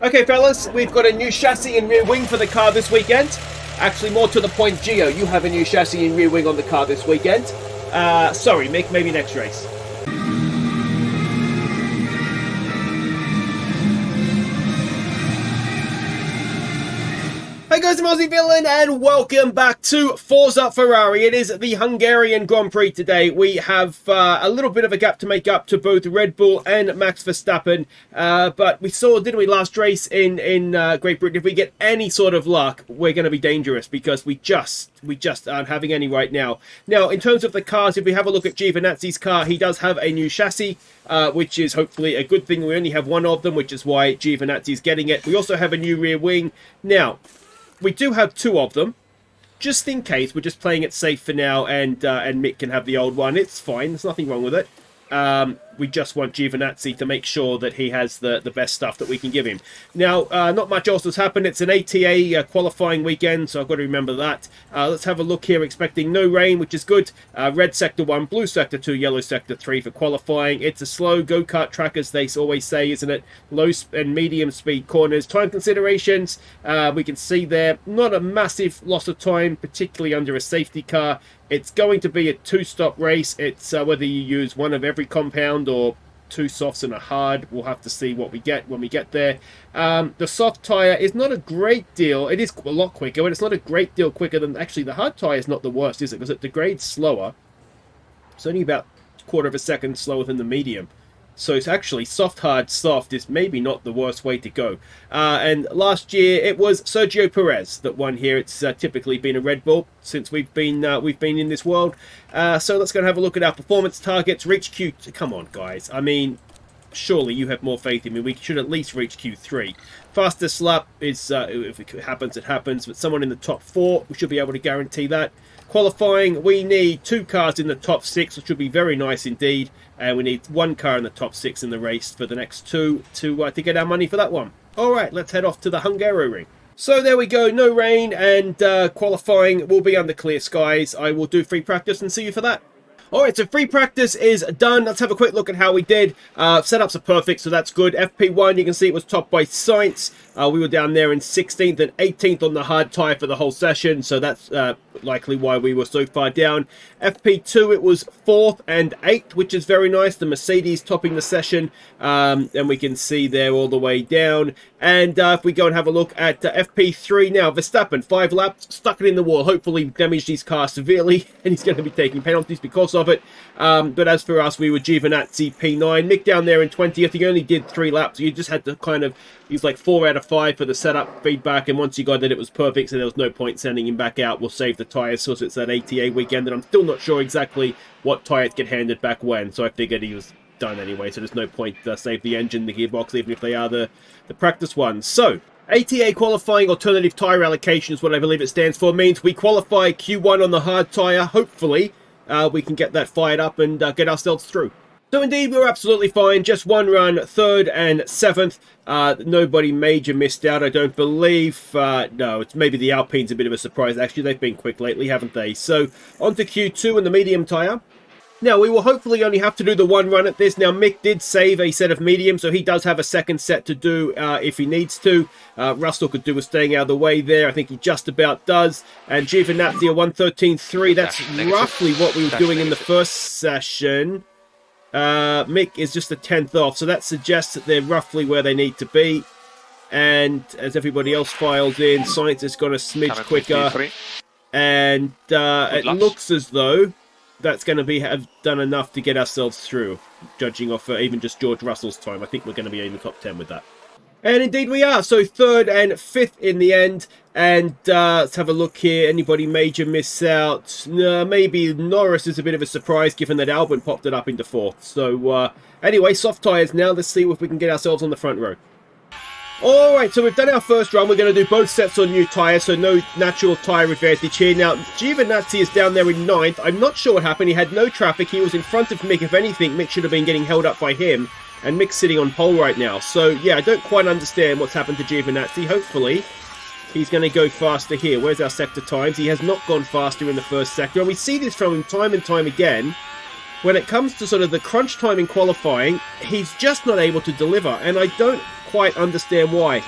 Okay, fellas, we've got a new chassis and rear wing for the car this weekend. Actually, more to the point, Gio, you have a new chassis and rear wing on the car this weekend. Sorry, Mick, maybe next race. Hey guys, I'm Aussie Villain and welcome back to Forza Ferrari. It is the Hungarian Grand Prix today. We have a little bit of a gap to make up to both Red Bull and Max Verstappen. But we saw, didn't we, last race in Great Britain, if we get any sort of luck, we're going to be dangerous because we just aren't having any right now. Now, in terms of the cars, if we have a look at Giovinazzi's car, he does have a new chassis, which is hopefully a good thing. We only have one of them, which is why Giovinazzi's getting it. We also have a new rear wing. Now, we do have two of them, just in case. We're just playing it safe for now, and Mick can have the old one. It's fine. There's nothing wrong with it. We just want Giovinazzi to make sure that he has the best stuff that we can give him. Now, not much else has happened. It's an ATA qualifying weekend, so I've got to remember that. Let's have a look here. Expecting no rain, which is good. Red Sector 1, Blue Sector 2, Yellow Sector 3 for qualifying. It's a slow go-kart track, as they always say, isn't it? Low and medium speed corners. Time considerations, we can see there, not a massive loss of time, particularly under a safety car. It's going to be a two-stop race. It's whether you use one of every compound or two softs and a hard. We'll have to see what we get when we get there. The soft tyre is not a great deal. It is a lot quicker, but it's not a great deal quicker than... Actually, the hard tyre is not the worst, is it? Because it degrades slower. It's only about a quarter of a second slower than the medium. So it's actually soft, hard, soft is maybe not the worst way to go. And last year it was Sergio Perez that won here. It's typically been a Red Bull since we've been in this world. So let's go and have a look at our performance targets. Reach Q. Come on, guys. I mean, surely you have more faith in me. We should at least reach Q3. Fastest lap is if it happens, it happens. But someone in the top 4, we should be able to guarantee that. Qualifying, we need 2 cars in the top 6, which would be very nice indeed. And we need 1 car in the top 6 in the race for the next 2 to get our money for that one. Alright, let's head off to the Hungaroring. So there we go, no rain, and qualifying will be under clear skies. I will do free practice and see you for that. Alright, so free practice is done. Let's have a quick look at how we did. Setups are perfect, so that's good. FP1, you can see it was topped by Sainz. We were down there in 16th and 18th on the hard tyre for the whole session, so that's likely why we were so far down. FP2, it was 4th and 8th, which is very nice. The Mercedes topping the session, and we can see there all the way down. And if we go and have a look at FP3 now, Verstappen, 5 laps, stuck it in the wall. Hopefully damaged his car severely, and he's going to be taking penalties because of it. But as for us, we were Giovinazzi P9. Mick down there in 20th. He only did 3 laps. So you just had to kind of... He's like 4 out of 5 for the setup feedback, and once you got it, it was perfect, so there was no point sending him back out. We'll save the tyres, so it's that ATA weekend, and I'm still not sure exactly what tyres get handed back when, so I figured he was done anyway, so there's no point to save the engine, the gearbox, even if they are the practice ones. So, ATA qualifying alternative tyre allocation is what I believe it stands for. Means we qualify Q1 on the hard tyre. Hopefully, we can get that fired up and get ourselves through. So indeed, we were absolutely fine. Just 1 run, 3rd and 7th. Nobody major missed out, I don't believe. No, it's maybe the Alpine's a bit of a surprise. Actually, they've been quick lately, haven't they? So, on to Q2 and the medium tyre. Now, we will hopefully only have to do the 1 run at this. Now, Mick did save a set of medium, so he does have a second set to do if he needs to. Russell could do with staying out of the way there. I think he just about does. And Giovinazzi a 113.3. That's roughly what we were doing in the first session. Mick is just a 10th off, so that suggests that they're roughly where they need to be. And as everybody else files in, Sainz has gone a smidge quicker. And it looks as though that's going to have done enough to get ourselves through, judging off even just George Russell's time. I think we're going to be in the top 10 with that. And indeed we are. So 3rd and 5th in the end. And let's have a look here. Anybody major miss out? Maybe Norris is a bit of a surprise, given that Albon popped it up into 4th. So anyway, soft tyres now. Let's see if we can get ourselves on the front row. Alright, so we've done our first run. We're going to do both sets on new tyres, so no natural tyre advantage here. Now, Giovinazzi is down there in 9th. I'm not sure what happened. He had no traffic. He was in front of Mick. If anything, Mick should have been getting held up by him. And Mick's sitting on pole right now. So, yeah, I don't quite understand what's happened to Giovinazzi. Hopefully, he's going to go faster here. Where's our sector times? He has not gone faster in the first sector. And we see this from him time and time again. when it comes to sort of the crunch time in qualifying, he's just not able to deliver, and I don't quite understand why.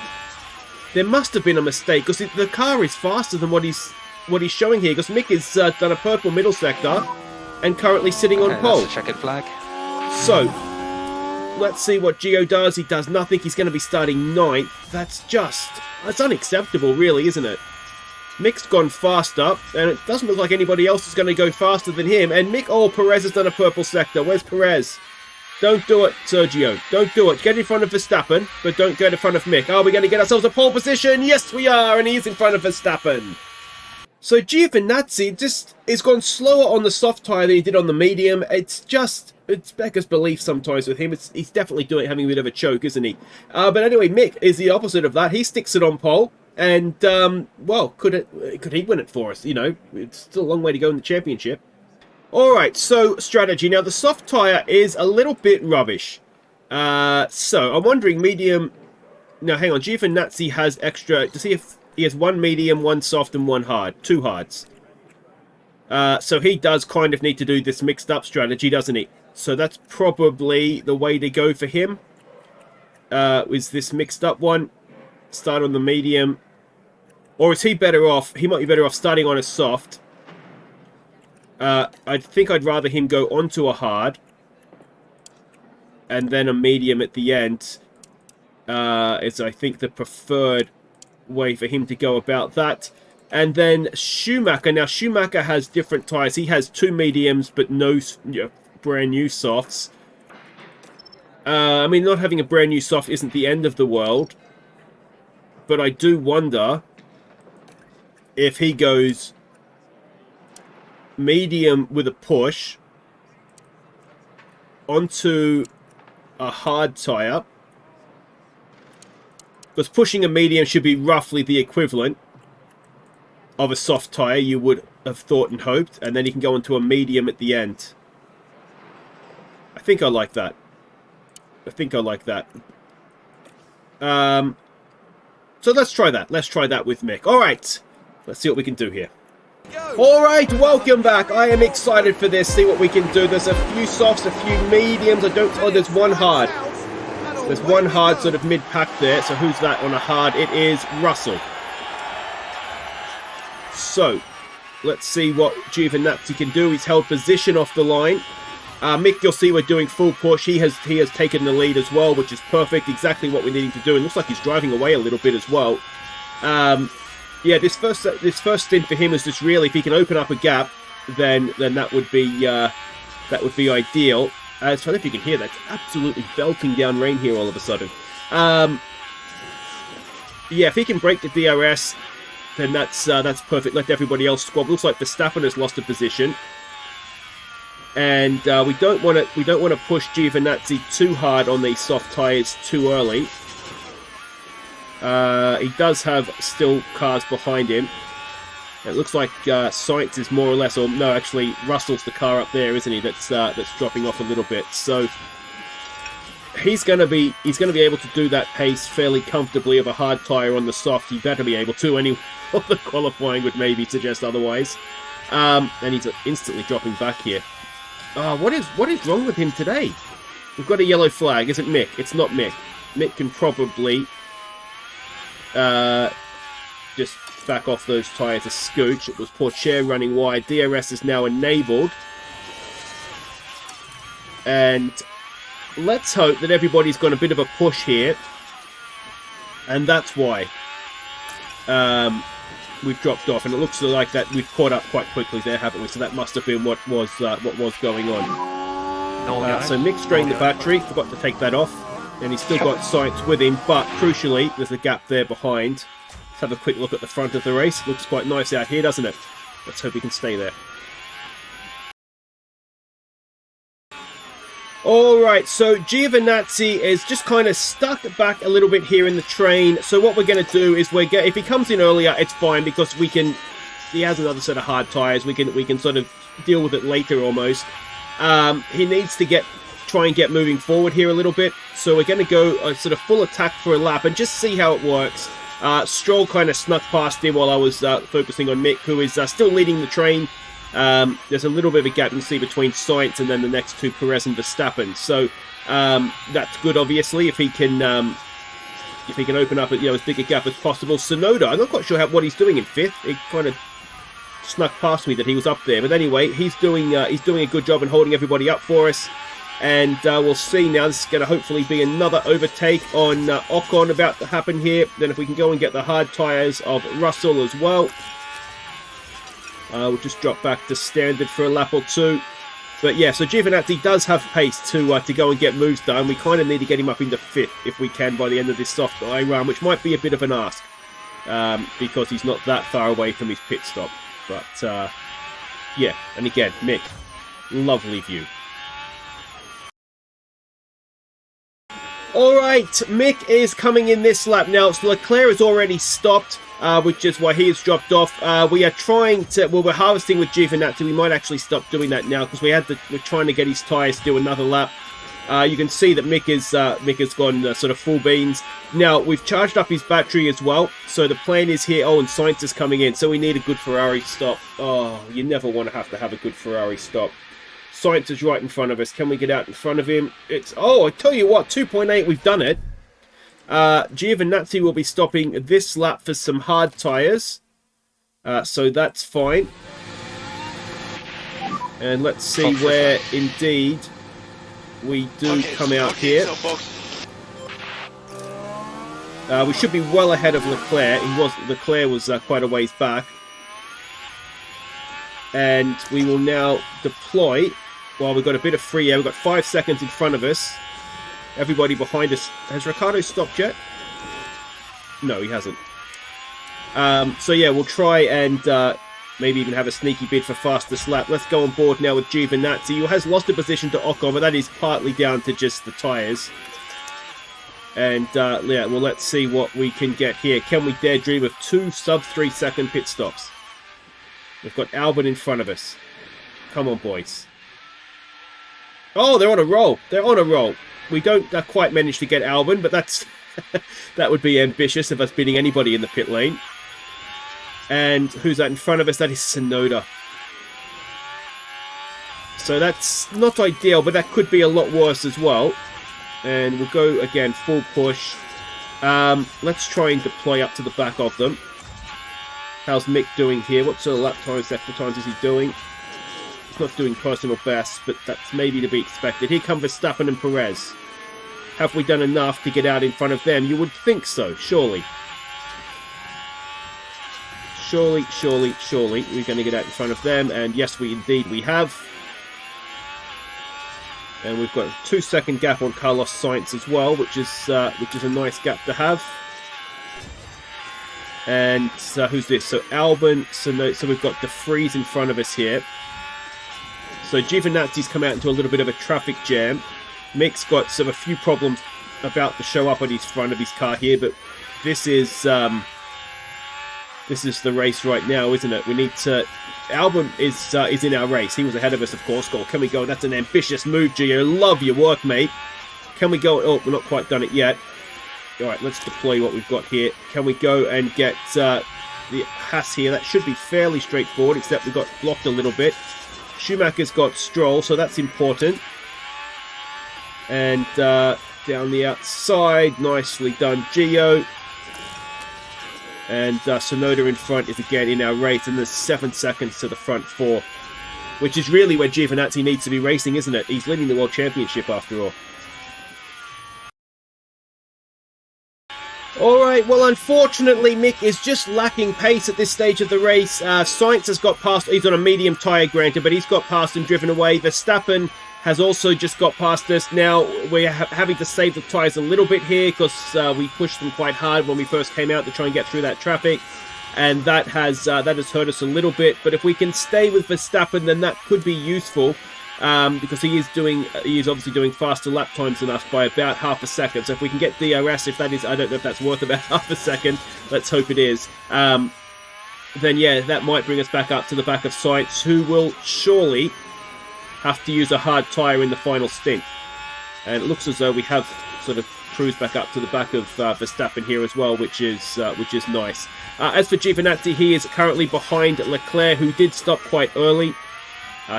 There must have been a mistake, because the car is faster than what he's showing here, because Mick has done a purple middle sector and currently sitting on pole. That's a checkered flag. So, let's see what Gio does. He does nothing. He's going to be starting 9th. That's unacceptable, really, isn't it? Mick's gone faster, and it doesn't look like anybody else is going to go faster than him. And Mick, oh, Perez has done a purple sector. Where's Perez? Don't do it, Sergio. Don't do it. Get in front of Verstappen, but don't get in front of Mick. Are we going to get ourselves a pole position? Yes, we are, and he's in front of Verstappen. So Giovinazzi just has gone slower on the soft tyre than he did on the medium. It's Becker's belief sometimes with him. He's definitely having a bit of a choke, isn't he? But anyway, Mick is the opposite of that. He sticks it on pole. And, well, could he win it for us? You know, it's still a long way to go in the championship. Alright, so strategy. Now, the soft tyre is a little bit rubbish. So, I'm wondering, medium... Now, hang on. Giovinazzi has extra... To see if he has 1 medium, 1 soft, and 1 hard. 2 hards. So, he does kind of need to do this mixed-up strategy, doesn't he? So, that's probably the way to go for him. Is this mixed-up one. Start on the medium. Or is he better off? He might be better off starting on a soft. I think I'd rather him go onto a hard. And then a medium at the end. Is, I think, the preferred way for him to go about that. And then Schumacher. Now, Schumacher has different tyres. He has 2 mediums, but no brand new softs. I mean, not having a brand new soft isn't the end of the world. But I do wonder if he goes medium with a push onto a hard tyre. Because pushing a medium should be roughly the equivalent of a soft tyre, you would have thought and hoped. And then he can go into a medium at the end. I think I like that. So let's try that. Let's try that with Mick. Alright. Let's see what we can do here. Alright, welcome back. I am excited for this. See what we can do. There's a few softs, a few mediums. Oh, there's 1 hard. There's 1 hard sort of mid-pack there. So who's that on a hard? It is Russell. So, let's see what Giovinazzi can do. He's held position off the line. Mick, you'll see we're doing full push. He has taken the lead as well, which is perfect. Exactly what we're needing to do. And looks like he's driving away a little bit as well. Yeah, this first stint for him is just really, if he can open up a gap, then that would be ideal. So I don't know if you can hear that. It's absolutely belting down rain here all of a sudden. Yeah, if he can break the DRS, then that's perfect. Let everybody else squab. Looks like Verstappen has lost a position. And we don't want to push Giovinazzi too hard on these soft tyres too early. He does have still cars behind him. It looks like Sainz is more or less, or no, actually Russell's the car up there, isn't he? That's dropping off a little bit. So he's going to be able to do that pace fairly comfortably of a hard tyre on the soft. He better be able to. Any of the qualifying would maybe suggest otherwise. And he's instantly dropping back here. What is wrong with him today? We've got a yellow flag. Is it Mick? It's not Mick. Mick can probably just back off those tyres a scooch. It was Porcher running wide. DRS is now enabled. And let's hope that everybody's got a bit of a push here. And that's why we've dropped off, and it looks like that we've caught up quite quickly there, haven't we? So that must have been what was going on. So Mick's drained the battery, forgot to take that off, and he's still got Sainz with him, but crucially, there's a gap there behind. Let's have a quick look at the front of the race. Looks quite nice out here, doesn't it? Let's hope he can stay there. Alright, so Giovinazzi is just kind of stuck back a little bit here in the train. So what we're going to do is if he comes in earlier, it's fine, because he has another set of hard tyres. We can sort of deal with it later almost. He needs to try and get moving forward here a little bit. So we're going to go a sort of full attack for a lap and just see how it works. Stroll kind of snuck past him while I was focusing on Mick, who is still leading the train There's a little bit of a gap you can see between Sainz and then the next two, Perez and Verstappen. So that's good, obviously, if he can open up as big a gap as possible. Tsunoda, I'm not quite sure what he's doing in 5th. It kind of snuck past me that he was up there, but anyway, he's doing a good job in holding everybody up for us. And we'll see now. This is going to hopefully be another overtake on Ocon about to happen here. Then if we can go and get the hard tyres of Russell as well. We'll just drop back to standard for a lap or two. But yeah, so Giovinazzi does have pace to go and get moves done. We kind of need to get him up into 5th if we can by the end of this soft dry run, which might be a bit of an ask because he's not that far away from his pit stop. But yeah, and again, Mick, lovely view. Alright, Mick is coming in this lap now. So Leclerc has already stopped, which is why he has dropped off. We are trying to, we're harvesting with Giovinazzi. We might actually stop doing that now because we're trying to get his tyres to do another lap. You can see that Mick has gone sort of full beans. Now, we've charged up his battery as well. So the plan is here. Oh, and Sainz is coming in. So we need a good Ferrari stop. Oh, you never want to have a good Ferrari stop. Sainz is right in front of us. Can we get out in front of him? I tell you what, 2.8, we've done it. Giovinazzi will be stopping this lap for some hard tyres. So that's fine. And let's see where, indeed, we do come out here. We should be well ahead of Leclerc. Leclerc was quite a ways back. And we will now deploy. Well, we've got a bit of free air. We've got 5 seconds in front of us. Everybody behind us. Has Ricciardo stopped yet? No, he hasn't. So yeah, we'll try and maybe even have a sneaky bid for fastest lap. Let's go on board now with Giovinazzi, who has lost a position to Ocon, but that is partly down to just the tyres. And yeah, well, let's see what we can get here. Can we dare dream of 2 sub-3 second pit stops? We've got Albon in front of us. Come on, boys. Oh, they're on a roll. They're on a roll. We don't quite manage to get Albon, but that's that would be ambitious of us beating anybody in the pit lane. And who's that in front of us? That is Tsunoda. So that's not ideal, but that could be a lot worse as well. And we'll go again, full push. Let's try and deploy up to the back of them. How's Mick doing here? What sort of lap times, sector times is he doing? He's not doing personal best, but that's maybe to be expected. Here come Verstappen and Perez. Have we done enough to get out in front of them? You would think so, surely. Surely, we're going to get out in front of them. And yes, we have. And we've got a 2-second gap on Carlos Sainz as well, which is a nice gap to have. And who's this? So Albon. So we've got De Vries in front of us here. So Giovinazzi's come out into a little bit of a traffic jam. Mick's got a few problems about to show up on his front of his car here, but this is the race right now, isn't it? We need to. Albon is in our race. He was ahead of us, of course. Goal. Can we go? That's an ambitious move, Gio. Love your work, mate. Can we go? Oh, we're not quite done it yet. All right, let's deploy what we've got here. Can we go and get the Haas here? That should be fairly straightforward, except we got blocked a little bit. Schumacher's got Stroll, so that's important. And down the outside, nicely done, Gio. And Tsunoda in front is again in our race, and there's 7 seconds to the front 4, which is really where Giovinazzi needs to be racing, isn't it? He's leading the World Championship after all. Alright, well, unfortunately, Mick is just lacking pace at this stage of the race. Sainz has got past, he's on a medium tyre, granted, but he's got past and driven away. Verstappen has also just got past us. Now, we're having to save the tyres a little bit here because we pushed them quite hard when we first came out to try and get through that traffic. And that has hurt us a little bit. But if we can stay with Verstappen, then that could be useful. Because he is obviously doing faster lap times than us by about half a second. So if we can get DRS, if that is, I don't know if that's worth about half a second. Let's hope it is. Then yeah, that might bring us back up to the back of Sainz, who will surely have to use a hard tyre in the final stint. And it looks as though we have sort of cruise back up to the back of Verstappen here as well, which is nice. As for Giovinazzi, he is currently behind Leclerc, who did stop quite early.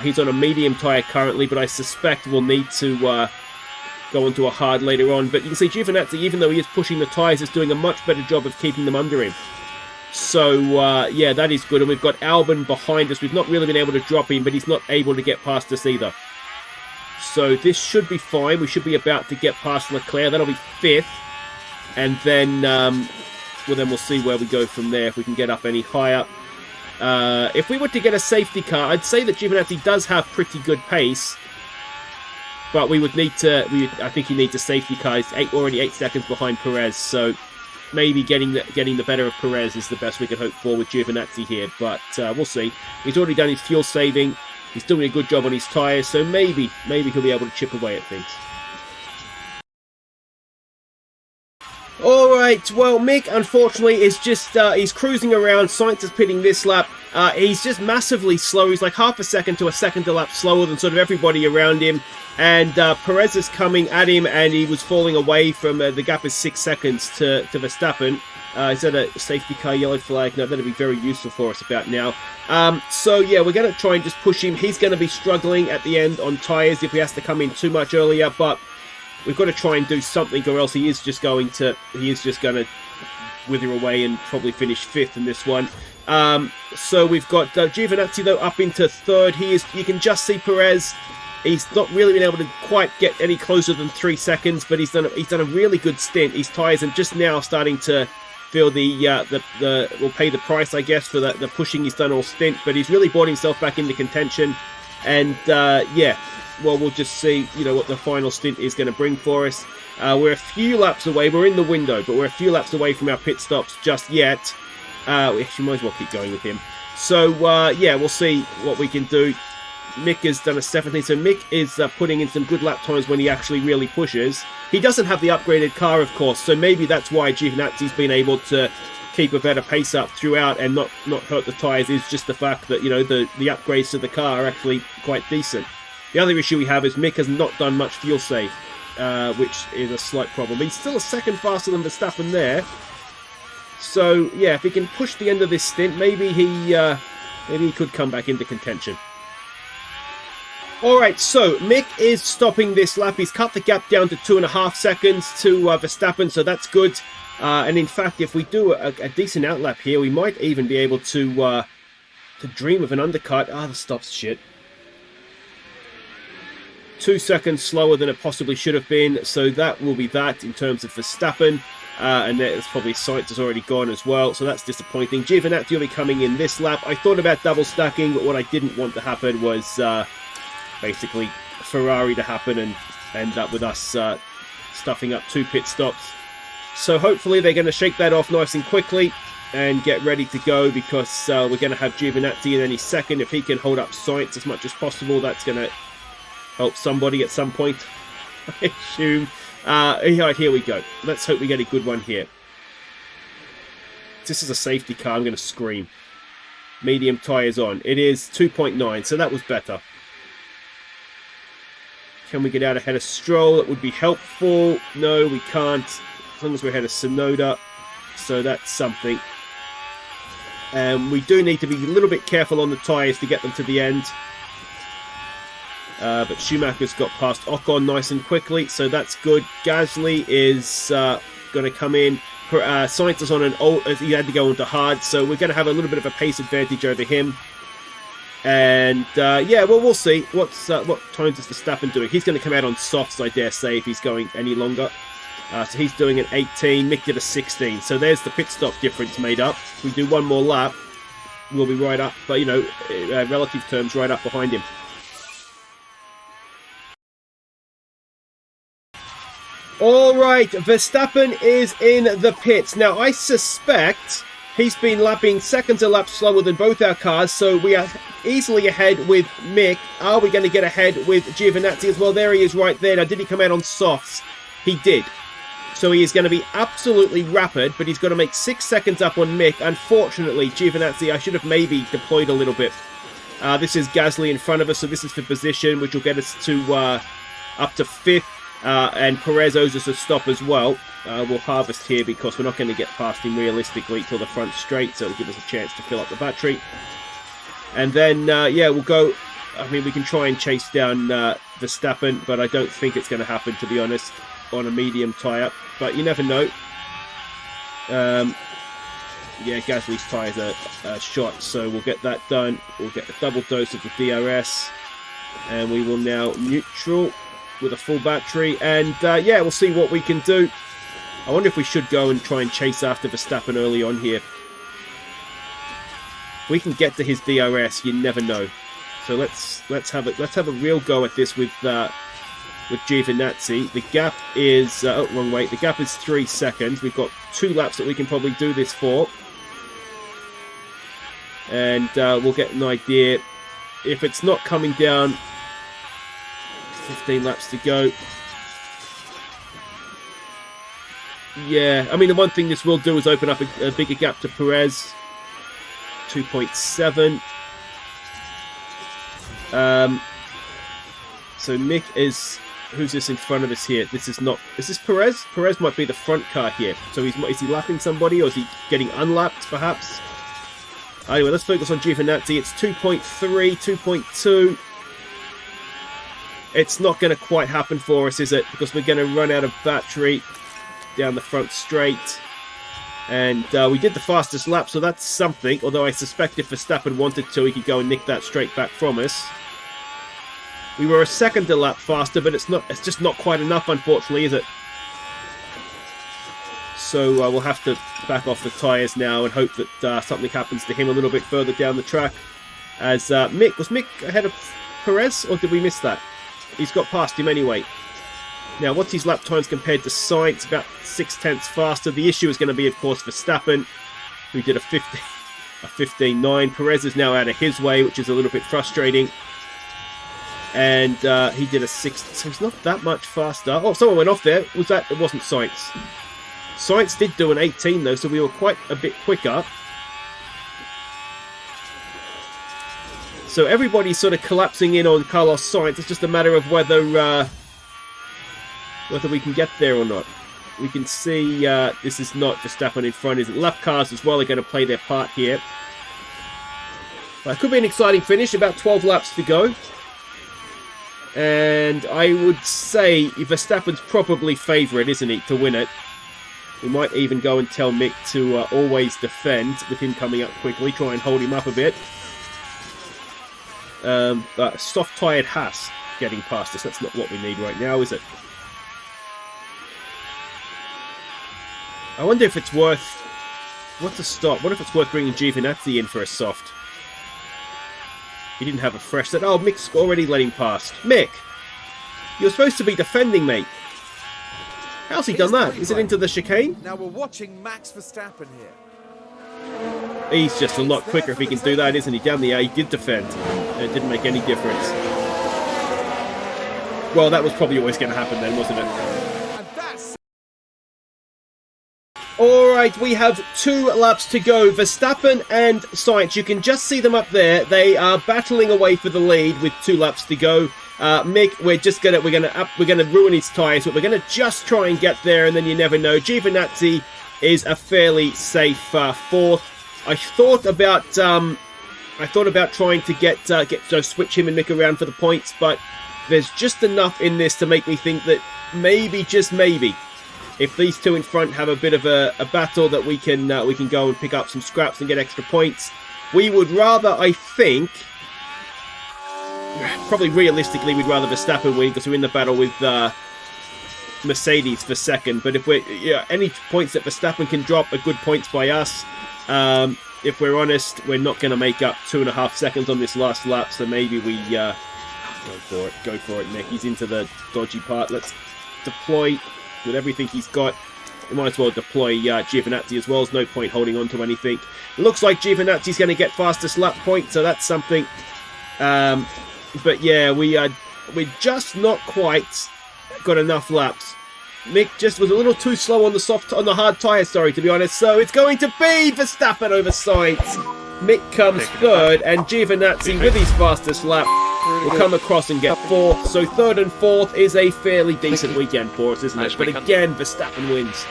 He's on a medium tyre currently, but I suspect we'll need to go onto a hard later on. But you can see Giovinazzi, even though he is pushing the tyres, is doing a much better job of keeping them under him. So, yeah, that is good. And we've got Albon behind us. We've not really been able to drop him, but he's not able to get past us either. So this should be fine. We should be about to get past Leclerc. That'll be 5th. And then, well, then we'll see where we go from there, if we can get up any higher. If we were to get a safety car, I'd say that Giovinazzi does have pretty good pace. But we would need to, I think he needs a safety car. He's already 8 seconds behind Perez, so maybe getting the better of Perez is the best we could hope for with Giovinazzi here. But we'll see. He's already done his fuel saving. He's doing a good job on his tyres, so maybe he'll be able to chip away at things. Alright, well, Mick, unfortunately, is just, he's cruising around. Sainz is pitting this lap. He's just massively slow. He's like half a second to a second a lap slower than sort of everybody around him. And Perez is coming at him, and he was falling away from, the gap is 6 seconds to Verstappen. Is that a safety car yellow flag? No, that'll be very useful for us about now. So, yeah, we're going to try and just push him. He's going to be struggling at the end on tyres if he has to come in too much earlier, but we've got to try and do something, or else he is just going to wither away and probably finish 5th in this one. So we've got Giovinazzi, though, up into 3rd. You can just see Perez. He's not really been able to quite get any closer than 3 seconds, but he's done a really good stint. His tyres are just now starting to feel will pay the price, I guess, for the pushing he's done all stint. But he's really brought himself back into contention, and yeah. Well, we'll just see, what the final stint is going to bring for us. We're a few laps away. We're in the window, but we're a few laps away from our pit stops just yet. We actually might as well keep going with him. So, yeah, we'll see what we can do. Mick has done a 17, so Mick is putting in some good lap times when he actually really pushes. He doesn't have the upgraded car, of course, so maybe that's why Giovinazzi's been able to keep a better pace up throughout and not hurt the tyres, is just the fact that, the upgrades to the car are actually quite decent. The other issue we have is Mick has not done much fuel save, which is a slight problem. He's still a second faster than Verstappen there. So, yeah, if he can push the end of this stint, maybe he could come back into contention. Alright, so Mick is stopping this lap. He's cut the gap down to 2.5 seconds to Verstappen, so that's good. And in fact, if we do a decent outlap here, we might even be able to dream of an undercut. The stop's shit. 2 seconds slower than it possibly should have been, so that will be that in terms of Verstappen. And there's probably Sainz has already gone as well, so that's disappointing. Giovinazzi will be coming in this lap. I thought about double stacking, but what I didn't want to happen was basically Ferrari to happen and end up with us stuffing up 2 pit stops. So hopefully they're going to shake that off nice and quickly and get ready to go, because we're going to have Giovinazzi in any second. If he can hold up Sainz as much as possible, that's going to help somebody at some point, I assume. Right, here we go. Let's hope we get a good one here. This is a safety car. I'm going to scream. Medium tyres on. It is 2.9, so that was better. Can we get out ahead of Stroll? That would be helpful. No, we can't. As long as we're ahead of Sonoda. So that's something. We do need to be a little bit careful on the tyres to get them to the end. But Schumacher's got past Ocon nice and quickly, so that's good. Gasly is going to come in. Sainz is on an old, he had to go into hard, so we're going to have a little bit of a pace advantage over him. And yeah, well, we'll see. What times is Verstappen doing? He's going to come out on softs, I dare say, if he's going any longer. So he's doing an 18. Mick did a 16. So there's the pit stop difference made up. If we do one more lap, we'll be right up, but relative terms, right up behind him. Alright, Verstappen is in the pits. Now, I suspect he's been lapping seconds a lap slower than both our cars, so we are easily ahead with Mick. Are we going to get ahead with Giovinazzi as well? There he is right there. Now, did he come out on softs? He did. So he is going to be absolutely rapid, but he's got to make 6 seconds up on Mick. Unfortunately, Giovinazzi, I should have maybe deployed a little bit. This is Gasly in front of us, so this is for position, which will get us to up to 5th. and Perez owes us a stop as well. We'll harvest here because we're not going to get past him realistically till the front straight, so it'll give us a chance to fill up the battery. And then, yeah, we'll go... I mean, we can try and chase down Verstappen, but I don't think it's going to happen, to be honest, on a medium tyre. But you never know. Yeah, Gasly's tyres are shot, so we'll get that done. We'll get a double dose of the DRS, and we will now neutral with a full battery. And yeah, we'll see what we can do. I wonder if we should go and try and chase after Verstappen early on here. If we can get to his DRS, you never know. So let's have a real go at this with Giovinazzi. The gap is oh, wrong way. The gap is 3 seconds. We've got 2 laps that we can probably do this for, and we'll get an idea. If it's not coming down, 15 laps to go. Yeah, I mean, the one thing this will do is open up a bigger gap to Perez. 2.7. So Mick is... Who's this in front of us here? This is not... Is this Perez? Perez might be the front car here. So is he lapping somebody, or is he getting unlapped, perhaps? Anyway, let's focus on Giovinazzi. It's 2.3, 2.2. It's not going to quite happen for us, is it? Because we're going to run out of battery down the front straight. And we did the fastest lap, so that's something. Although I suspect if Verstappen wanted to, he could go and nick that straight back from us. We were a second a lap faster, but it's just not quite enough, unfortunately, is it? So we'll have to back off the tyres now and hope that something happens to him a little bit further down the track. As Mick... Was Mick ahead of Perez, or did we miss that? He's got past him anyway. Now, what's his lap times compared to Sainz? About 0.6 faster. The issue is going to be, of course, Verstappen, who did a 15.9. Perez is now out of his way, which is a little bit frustrating. And he did a 6, so he's not that much faster. Oh, someone went off there. Was that? It wasn't Sainz. Sainz did do an 18 though, so we were quite a bit quicker. So everybody's sort of collapsing in on Carlos Sainz. It's just a matter of whether we can get there or not. We can see this is not Verstappen in front. Is it? Lap cars as well are going to play their part here. It could be an exciting finish. About 12 laps to go. And I would say Verstappen's probably favourite, isn't he, to win it. We might even go and tell Mick to always defend with him coming up quickly, try and hold him up a bit. But soft-tyred Haas getting past us, that's not what we need right now, is it? I wonder if it's worth... What's a stop? What if it's worth bringing Giovinazzi in for a soft? He didn't have a fresh set. Oh, Mick's already let him past. Mick! You're supposed to be defending, mate. How's he done that? Is it into the chicane? Now we're watching Max Verstappen here. He's just a lot quicker if he can do that, isn't he? Down the air, he did defend. And it didn't make any difference. Well, that was probably always going to happen then, wasn't it? Alright, we have 2 laps to go. Verstappen and Sainz, you can just see them up there. They are battling away for the lead with 2 laps to go. Mick, we're gonna ruin his tyres, but we're gonna just try and get there, and then you never know. Giovinazzi is a fairly safe 4th. I thought about trying to switch him and Mick around for the points, but there's just enough in this to make me think that maybe, just maybe, if these 2 in front have a bit of a battle, that we can go and pick up some scraps and get extra points. We would rather, I think, probably realistically, we'd rather Verstappen win because we're in the battle with Mercedes for second. But if any points that Verstappen can drop are good points by us. If we're honest, we're not going to make up 2.5 seconds on this last lap, so maybe we go for it, Mick. He's into the dodgy part. Let's deploy. With everything he's got, we might as well deploy Giovinazzi as well. There's no point holding on to anything. It looks like Giovinazzi's going to get fastest lap point, so that's something. But yeah, we're just not quite got enough laps. Mick just was a little too slow on the hard tyres, sorry, to be honest. So it's going to be Verstappen over Sainz. Mick comes third, and Giovinazzi with his fastest lap will come across and get fourth. So third and fourth is a fairly decent weekend for us, isn't it? But again, Verstappen wins.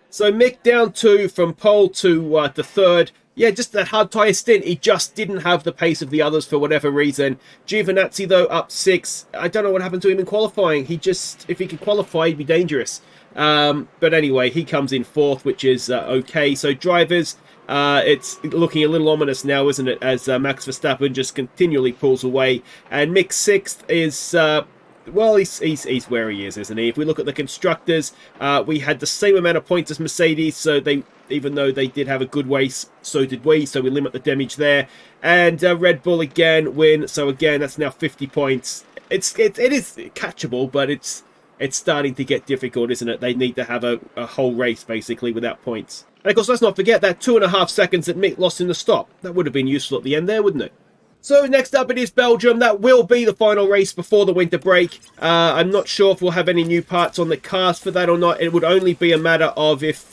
So Mick down 2 from pole to third. Yeah, just that hard tyre stint. He just didn't have the pace of the others for whatever reason. Giovinazzi, though, up 6. I don't know what happened to him in qualifying. If he could qualify, he'd be dangerous. But anyway, he comes in 4th, which is okay. So drivers, it's looking a little ominous now, isn't it? As Max Verstappen just continually pulls away. And Mick 6th is... well, he's where he is, isn't he? If we look at the constructors, we had the same amount of points as Mercedes, so even though they did have a good race, so did we, so we limit the damage there. And Red Bull again win, so again that's now 50 points. It is catchable, but it's starting to get difficult, isn't it? They need to have a whole race basically without points. And of course, let's not forget that 2.5 seconds that Mick lost in the stop. That would have been useful at the end there, wouldn't it? So next up it is Belgium. That will be the final race before the winter break. I'm not sure if we'll have any new parts on the cars for that or not. It would only be a matter of if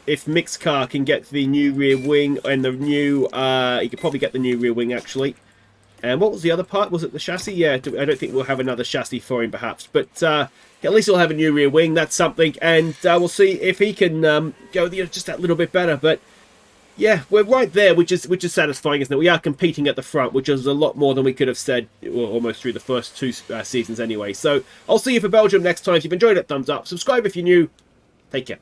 Mick's car can get the new rear wing and the new... he could probably get the new rear wing actually. And what was the other part? Was it the chassis? Yeah, I don't think we'll have another chassis for him perhaps. But at least he'll have a new rear wing. That's something. And we'll see if he can go just that little bit better. But... yeah, we're right there, which is satisfying, isn't it? We are competing at the front, which is a lot more than we could have said almost through the first 2 seasons anyway. So I'll see you for Belgium next time. If you've enjoyed it, thumbs up. Subscribe if you're new. Take care.